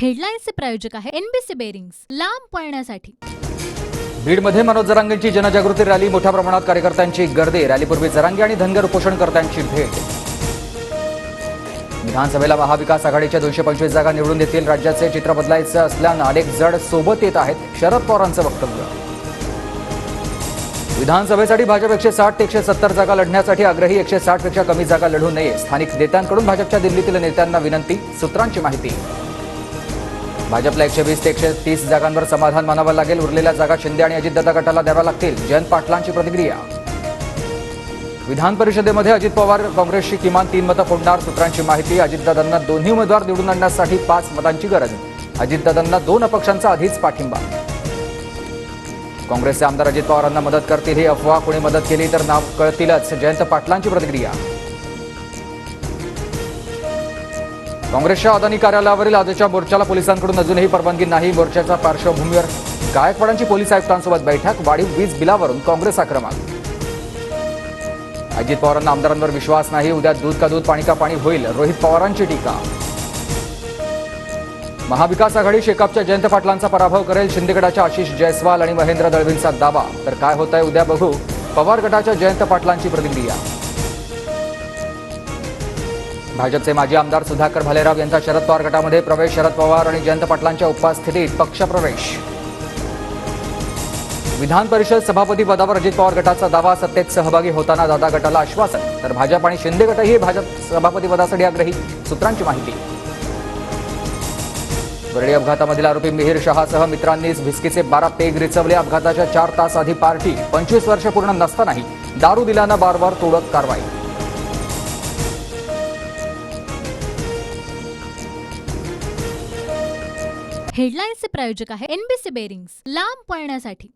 हेडलाईन्सचे प्रायोजक आहे NBC bearings, लांब पळण्यासाठी। बीडमध्ये मनोज जरांगेंची जनजागृती रॅली, मोठ्या प्रमाणात कार्यकर्त्यांची गर्दी। रॅलीपूर्वी जरांगे आणि धनगर उपोषणकर्त्यांची भेट। विधानसभेला महाविकास आघाडीच्या 225 जागा निवडून देतील। राज्याचे चित्र बदलायचं असल्यानं अनेक जण सोबत येत आहेत, शरद पवारांचं वक्तव्य। विधानसभेसाठी भाजप 160 ते 170 जागा लढण्यासाठी आग्रही, 160 पेक्षा कमी जागा लढू नये। स्थानिक नेत्यांकडून भाजपच्या दिल्लीतील नेत्यांना विनंती, सूत्रांची माहिती। भाजपला 120 ते 130 जागांवर समाधान मानावं लागेल। उरलेल्या जागा शिंदे आणि अजितदादा गटाला द्याव्या लागतील। जयंत पाटलांची प्रतिक्रिया। विधान परिषदेमध्ये अजित पवार काँग्रेसची किमान 3 मतं फोडणार, सूत्रांची माहिती। अजितदादांना दोन्ही उमेदवार निवडून आणण्यासाठी 5 मतांची गरज। अजितदादांना 2 अपक्षांचा आधीच पाठिंबा। काँग्रेसचे आमदार अजित पवारांना मदत करतील ही अफवा, कोणी मदत केली तर नाव कळतीलच। जयंत पाटलांची प्रतिक्रिया। काँग्रेसच्या अदानी कार्यालयावरील आजच्या मोर्चाला पोलिसांकडून अजूनही परवानगी नाही। मोर्चाच्या पार्श्वभूमीवर गायकवाडांची पोलीस आयुक्तांसोबत बैठक। वाढीव वीज बिलावरून काँग्रेस आक्रमक। अजित पवारांना आमदारांवर विश्वास नाही, उद्या दूध का दूध पाणी का पाणी होईल, रोहित पवारांची टीका। महाविकास आघाडी शेकापच्या जयंत पाटलांचा पराभव करेल, शिंदे गटाच्या आशिष जयस्वाल आणि महेंद्र दळवींचा दावा। तर काय होतंय उद्या बघू, पवार गटाच्या जयंत पाटलांची प्रतिक्रिया। भाजपचे माजी आमदार सुधाकर भालेराव यांचा शरद पवार गटामध्ये प्रवेश। शरद पवार आणि जयंत पाटलांच्या उपस्थितीत पक्षप्रवेश। विधान परिषद सभापती पदावर अजित पवार गटाचा दावा, सत्तेत सहभागी होताना दादा गटाला आश्वासन। तर भाजप आणि शिंदे गटही भाजप सभापती पदासाठी आग्रही, सूत्रांची माहिती। वरळी अपघातामधील आरोपी मिहीर शहासह मित्रांनीच भिस्कीचे 12 पेग रिचवले। अपघाताच्या 4 तास आधी पार्टी, 25 वर्ष पूर्ण नसतानाही दारू दिल्यानं बारबार तोडक कारवाई। हेडलाईन्सचे प्रायोजक आहे एनबीसी बेरिंग्स, लांब पळण्यासाठी।